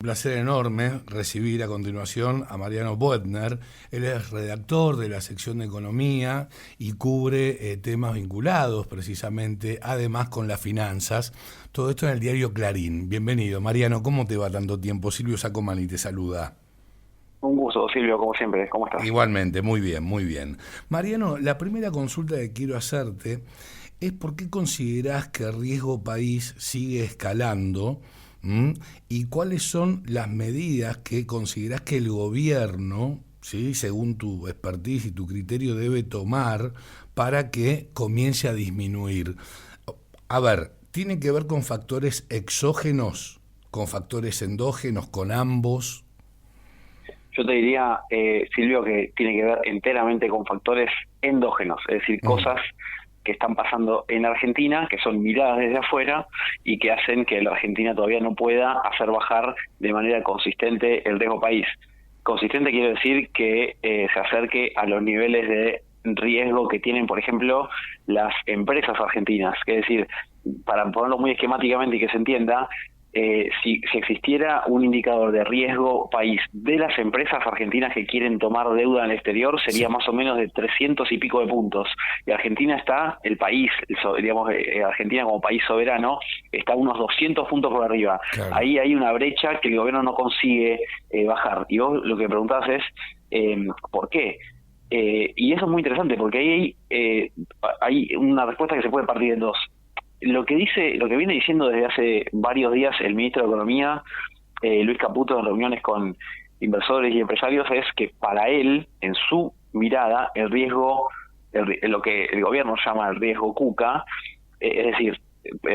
Un placer enorme recibir a continuación a Mariano Boetner. Él es redactor de la sección de Economía y cubre temas vinculados precisamente, además con las finanzas. Todo esto en el diario Clarín. Bienvenido, Mariano. ¿Cómo te va tanto tiempo? Silvio Sacomani te saluda. Un gusto, Silvio, como siempre. ¿Cómo estás? Igualmente, muy bien, muy bien. Mariano, la primera consulta que quiero hacerte es por qué considerás que el riesgo país sigue escalando. ¿Mm? ¿Y cuáles son las medidas que considerás que el gobierno, ¿sí?, según tu expertise y tu criterio, debe tomar para que comience a disminuir? A ver, ¿tiene que ver con factores exógenos, con factores endógenos, con ambos? Yo te diría, Silvio, que tiene que ver enteramente con factores endógenos, es decir, Mm. cosas que están pasando en Argentina, que son miradas desde afuera y que hacen que la Argentina todavía no pueda hacer bajar de manera consistente el riesgo país. Consistente quiere decir que se acerque a los niveles de riesgo que tienen, por ejemplo, las empresas argentinas. Es decir, para ponerlo muy esquemáticamente y que se entienda, si existiera un indicador de riesgo país de las empresas argentinas que quieren tomar deuda en el exterior, sería Sí, más o menos de 300 y pico de puntos. Y Argentina está, el país, digamos, Argentina como país soberano, está unos 200 puntos por arriba. claro. Ahí hay una brecha que el gobierno no consigue bajar. Y vos lo que preguntás es, ¿por qué? Y eso es muy interesante porque ahí hay una respuesta que se puede partir en dos. Lo que viene diciendo desde hace varios días el ministro de Economía, Luis Caputo, en reuniones con inversores y empresarios, es que para él, en su mirada, el riesgo, lo que el gobierno llama el riesgo cuca, es decir,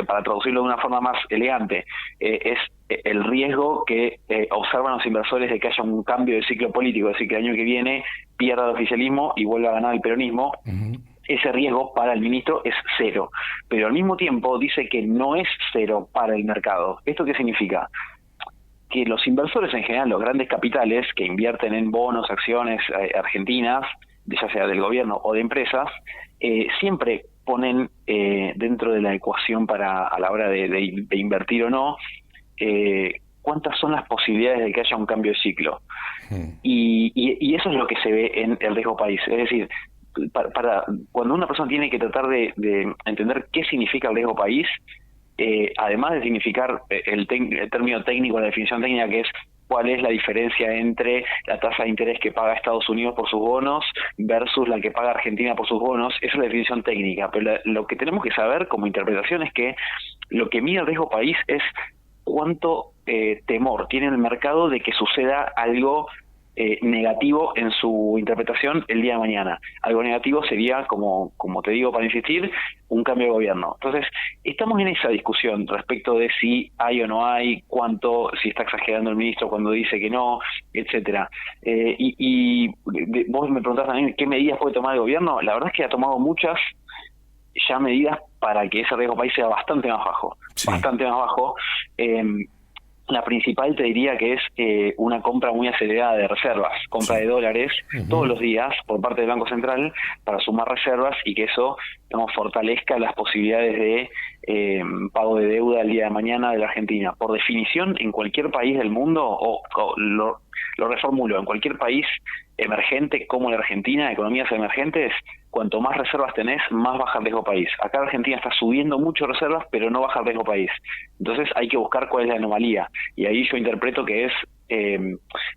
para traducirlo de una forma más elegante, es el riesgo que observan los inversores de que haya un cambio de ciclo político, es decir, que el año que viene pierda el oficialismo y vuelva a ganar el peronismo. Ujú. Ese riesgo para el ministro es cero, pero al mismo tiempo dice que no es cero para el mercado. ¿Esto qué significa? Que los inversores en general, los grandes capitales que invierten en bonos, acciones argentinas, ya sea del gobierno o de empresas, siempre ponen dentro de la ecuación para a la hora de invertir o no, cuántas son las posibilidades de que haya un cambio de ciclo. Mm. Y eso es lo que se ve en el riesgo país. Es decir, cuando una persona tiene que tratar de entender qué significa el riesgo país, además de significar el término técnico, la definición técnica, que es cuál es la diferencia entre la tasa de interés que paga Estados Unidos por sus bonos versus la que paga Argentina por sus bonos, esa es la definición técnica, pero lo que tenemos que saber como interpretación es que lo que mide el riesgo país es cuánto temor tiene el mercado de que suceda algo negativo en su interpretación el día de mañana. Algo negativo sería, como te digo para insistir, un cambio de gobierno. Entonces, estamos en esa discusión respecto de si hay o no hay, cuánto, si está exagerando el ministro cuando dice que no, etcétera. Vos me preguntás también qué medidas puede tomar el gobierno. La verdad es que ha tomado muchas ya medidas para que ese riesgo país sea bastante más bajo. Sí. Bastante más bajo. La principal te diría que es una compra muy acelerada de reservas, compra de Sí. dólares todos Ujú. los días por parte del Banco Central para sumar reservas y que eso, digamos, fortalezca las posibilidades de pago de deuda el día de mañana de la Argentina. Por definición, en cualquier país del mundo, lo reformulo, en cualquier país emergente como la Argentina, economías emergentes, cuanto más reservas tenés, más baja el riesgo país. Acá Argentina está subiendo mucho reservas, pero no baja el riesgo país. Entonces hay que buscar cuál es la anomalía. Y ahí yo interpreto que es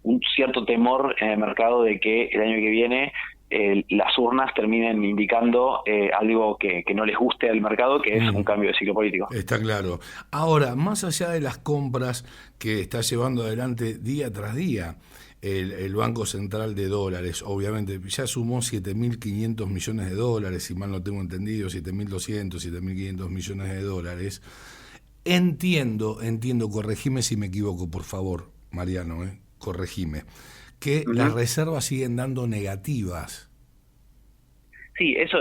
un cierto temor en el mercado de que el año que viene las urnas terminen indicando algo que no les guste al mercado, que es un Mm. cambio de ciclo político. Está claro. Ahora, más allá de las compras que está llevando adelante día tras día el Banco Central de Dólares, obviamente ya sumó 7.500 millones de dólares, si mal no tengo entendido, 7.200, 7.500 millones de dólares. Entiendo, corregime si me equivoco, por favor, Mariano, corregime, que las Ujú. reservas siguen dando negativas. Sí, eso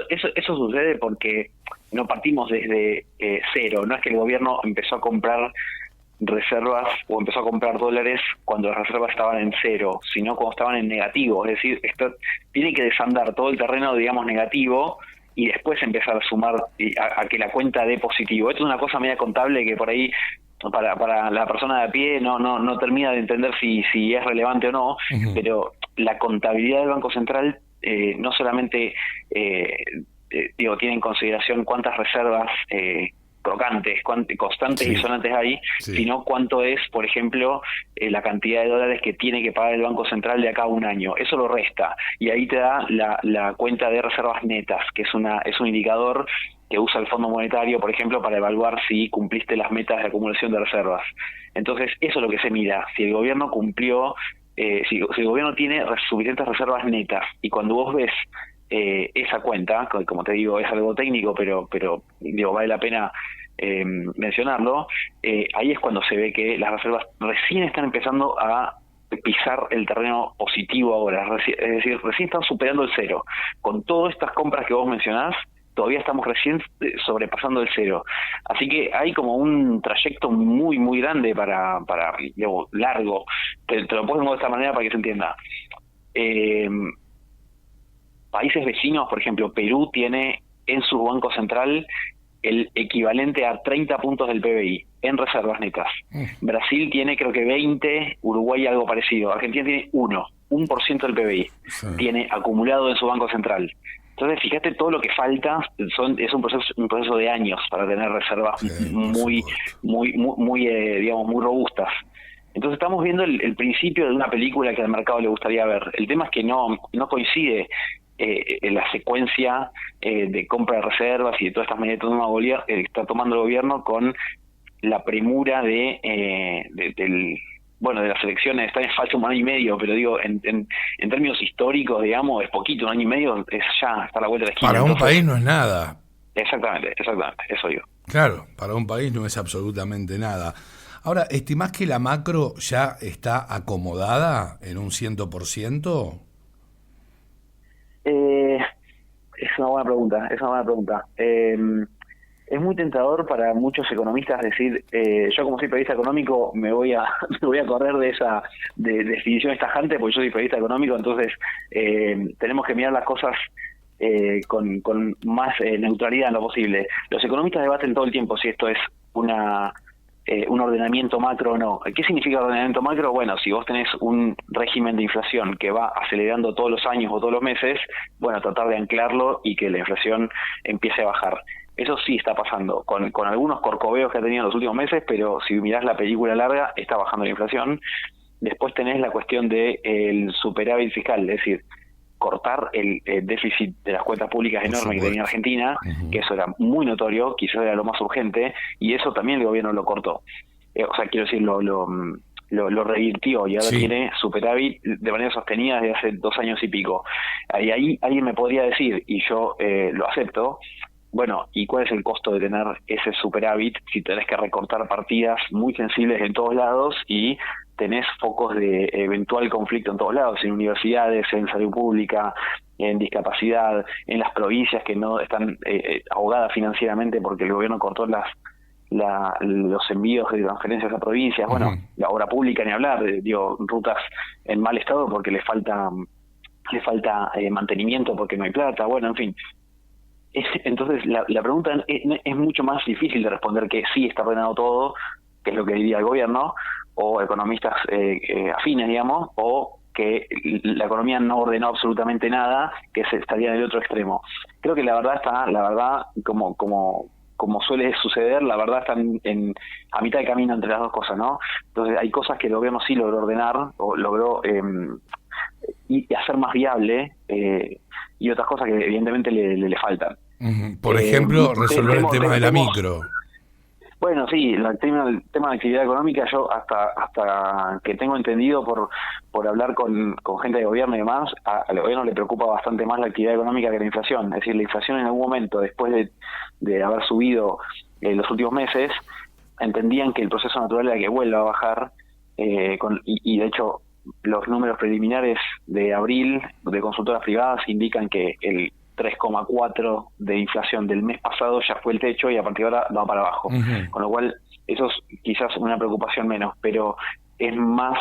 sucede porque no partimos desde cero. No es que el gobierno empezó a comprar reservas o empezó a comprar dólares cuando las reservas estaban en cero, sino cuando estaban en negativo. Es decir, esto tiene que desandar todo el terreno, digamos, negativo y después empezar a sumar a que la cuenta dé positivo. Esto es una cosa media contable que por ahí para la persona de a pie no termina de entender si es relevante o no, pero la contabilidad del Banco Central no solamente tiene en consideración cuántas reservas crocantes, constantes y sonantes hay, sino cuánto es, por ejemplo, la cantidad de dólares que tiene que pagar el Banco Central de acá a un año. Eso lo resta y ahí te da la cuenta de reservas netas, que es un indicador que usa el Fondo Monetario, por ejemplo, para evaluar si cumpliste las metas de acumulación de reservas. Entonces, eso es lo que se mira. Si el gobierno cumplió, si el gobierno tiene suficientes reservas netas, y cuando vos ves esa cuenta, como te digo, es algo técnico, pero digo, vale la pena mencionarlo, ahí es cuando se ve que las reservas recién están empezando a pisar el terreno positivo ahora, es decir, recién están superando el cero. Con todas estas compras que vos mencionás, todavía estamos recién sobrepasando el cero. Así que hay como un trayecto muy, muy grande para digo, largo. Te lo pongo de esta manera para que se entienda. Países vecinos, por ejemplo, Perú tiene en su Banco Central el equivalente a 30 puntos del PBI en reservas netas. Brasil tiene creo que 20, Uruguay algo parecido. Argentina tiene 1% del PBI. Tiene acumulado en su Banco Central. Entonces, fíjate todo lo que falta, es un proceso de años para tener reservas muy digamos, muy robustas. Entonces estamos viendo el principio de una película que al mercado le gustaría ver. El tema es que no coincide en la secuencia de compra de reservas y de todas estas medidas que está tomando el gobierno con la premura de las elecciones. Está en falta un año y medio, pero digo, en términos históricos, digamos, es poquito, un año y medio es ya, está a la vuelta de la esquina. Para un país no es nada. Exactamente, eso digo. Claro, para un país no es absolutamente nada. Ahora, ¿estimás que la macro ya está acomodada en un 100%? Es una buena pregunta. Es muy tentador para muchos economistas decir, yo como soy periodista económico me voy a correr de esa definición tajante, porque yo soy periodista económico, entonces tenemos que mirar las cosas con más neutralidad en lo posible. Los economistas debaten todo el tiempo si esto es un ordenamiento macro o no. ¿Qué significa ordenamiento macro? Bueno, si vos tenés un régimen de inflación que va acelerando todos los años o todos los meses, bueno, tratar de anclarlo y que la inflación empiece a bajar. Eso sí está pasando, con algunos corcoveos que ha tenido en los últimos meses, pero si mirás la película larga, está bajando la inflación. Después tenés la cuestión del superávit fiscal, es decir, cortar el déficit de las cuentas públicas enorme que tenía Argentina, que eso era muy notorio, quizás era lo más urgente, y eso también el gobierno lo cortó. Quiero decir, lo revirtió y ahora tiene superávit de manera sostenida desde hace 2 años y pico. Ahí alguien me podría decir, y yo lo acepto, bueno, ¿y cuál es el costo de tener ese superávit si tenés que recortar partidas muy sensibles en todos lados y tenés focos de eventual conflicto en todos lados, en universidades, en salud pública, en discapacidad, en las provincias que no están ahogadas financieramente porque el gobierno cortó los envíos de transferencias a provincias? Bueno, la obra pública ni hablar, rutas en mal estado porque le falta mantenimiento porque no hay plata, bueno, en fin. Entonces la pregunta es mucho más difícil de responder que sí está ordenado todo, que es lo que diría el gobierno, o economistas afines, digamos, o que la economía no ordenó absolutamente nada, que se estaría en el otro extremo. Creo que la verdad, como suele suceder, la verdad está a mitad de camino entre las dos cosas, ¿no? Entonces hay cosas que el gobierno sí logró ordenar, o logró y hacer más viable, y otras cosas que evidentemente le faltan. Por ejemplo, resolver el tema de la micro. Bueno, sí, el tema de actividad económica, yo hasta que tengo entendido por hablar con gente de gobierno y demás, al gobierno le preocupa bastante más la actividad económica que la inflación. Es decir, la inflación en algún momento, después de haber subido en los últimos meses, entendían que el proceso natural era que vuelva a bajar, y de hecho los números preliminares de abril de consultoras privadas indican que el 3,4 de inflación del mes pasado ya fue el techo y a partir de ahora va para abajo. Con lo cual, eso es quizás una preocupación menos, pero es más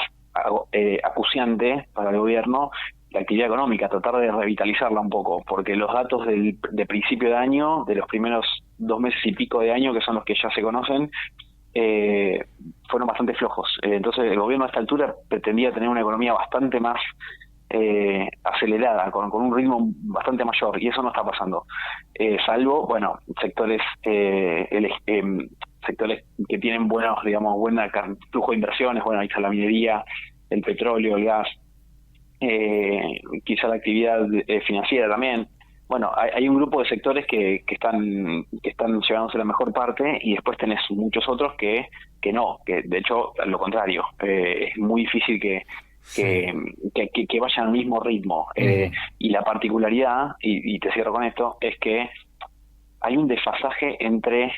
acuciante para el gobierno la actividad económica, tratar de revitalizarla un poco, porque los datos de principio de año, de los primeros 2 meses y pico de año, que son los que ya se conocen, fueron bastante flojos. Entonces el gobierno a esta altura pretendía tener una economía bastante más acelerada, con un ritmo bastante mayor, y eso no está pasando. Salvo, bueno, sectores sectores que tienen buenos, digamos, buena flujo de inversiones. Bueno, ahí está la minería, el petróleo, el gas, quizá la actividad financiera también. Bueno, hay un grupo de sectores que están llevándose la mejor parte, y después tenés muchos otros que no, que de hecho al lo contrario, es muy difícil que vayan al mismo ritmo. Y la particularidad, y te cierro con esto, es que hay un desfasaje entre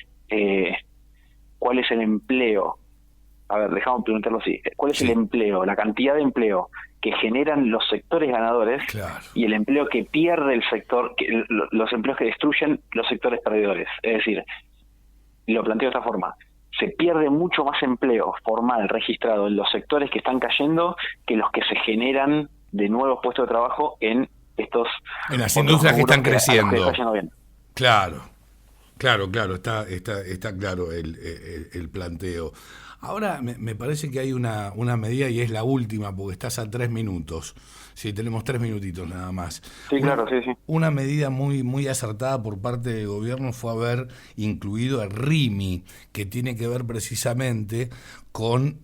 cuál es el empleo. A ver, dejamos preguntarlo así. ¿Cuál es el empleo, la cantidad de empleo que generan los sectores ganadores, claro, y el empleo que pierde el sector, los empleos que destruyen los sectores perdedores? Es decir, lo planteo de esta forma: se pierde mucho más empleo formal registrado en los sectores que están cayendo que los que se generan de nuevos puestos de trabajo en las industrias que están creciendo. Que está yendo bien. Claro, está claro el planteo. Ahora me parece que hay una medida, y es la última, porque estás a 3 minutos. Sí, tenemos 3 minutitos nada más. Sí, claro, sí. Una medida muy acertada por parte del gobierno fue haber incluido el RIMI, que tiene que ver precisamente con,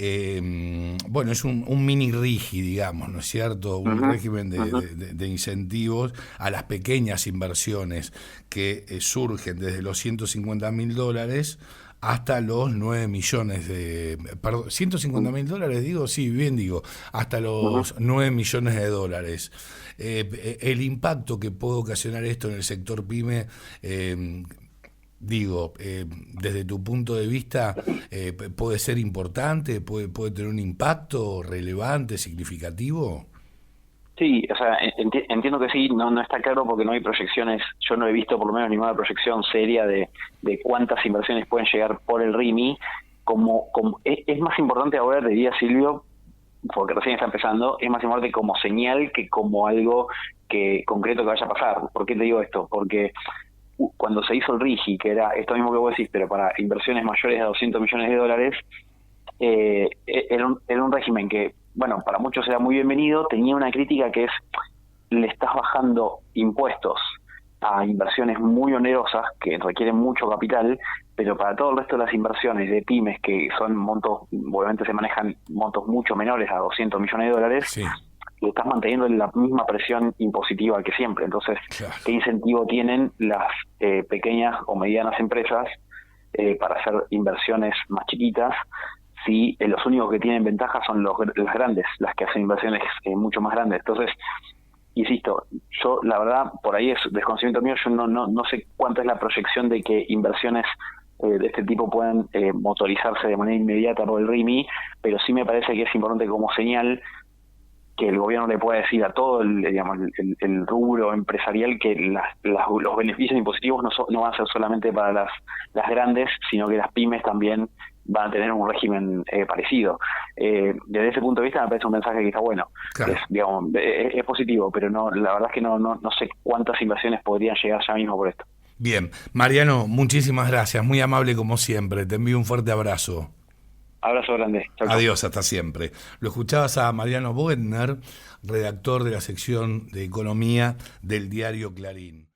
bueno, es un mini RIGI, digamos, ¿no es cierto? Un régimen de incentivos a las pequeñas inversiones que surgen desde los $150.000 hasta los 9 millones perdón, $150.000, digo, sí, bien digo, hasta los 9 millones de dólares. El impacto que puede ocasionar esto en el sector PYME, desde tu punto de vista, puede ser importante, puede tener un impacto relevante, significativo. Sí, o sea, entiendo que sí. No está claro porque no hay proyecciones. Yo no he visto por lo menos ninguna proyección seria de cuántas inversiones pueden llegar por el RIMI. Es más importante ahora, te diría, Silvio, porque recién está empezando, es más importante como señal que como algo concreto que vaya a pasar. ¿Por qué te digo esto? Porque cuando se hizo el RIGI, que era esto mismo que vos decís, pero para inversiones mayores a $200 millones, era un régimen que, bueno, para muchos era muy bienvenido. Tenía una crítica que es: le estás bajando impuestos a inversiones muy onerosas que requieren mucho capital, pero para todo el resto de las inversiones de pymes, que son montos, obviamente se manejan montos mucho menores a $200 millones, sí, le estás manteniendo la misma presión impositiva que siempre. Entonces, claro, ¿qué incentivo tienen las pequeñas o medianas empresas para hacer inversiones más chiquitas, si los únicos que tienen ventaja son las grandes, las que hacen inversiones mucho más grandes? Entonces, insisto, yo la verdad, por ahí es desconocimiento mío, yo no sé cuánto es la proyección de que inversiones de este tipo puedan motorizarse de manera inmediata por el RIMI, pero sí me parece que es importante como señal que el gobierno le pueda decir a todo el rubro empresarial que los beneficios impositivos no van a ser solamente para las grandes, sino que las pymes también van a tener un régimen parecido. Desde ese punto de vista me parece un mensaje que está bueno. claro. Es positivo, pero la verdad es que no sé cuántas inversiones podrían llegar ya mismo por esto. Bien, Mariano, muchísimas gracias, muy amable como siempre, te envío un fuerte abrazo. Abrazo grande. Chau, chau. Adiós, hasta siempre. Lo escuchabas a Mariano Boedner, redactor de la sección de Economía del diario Clarín.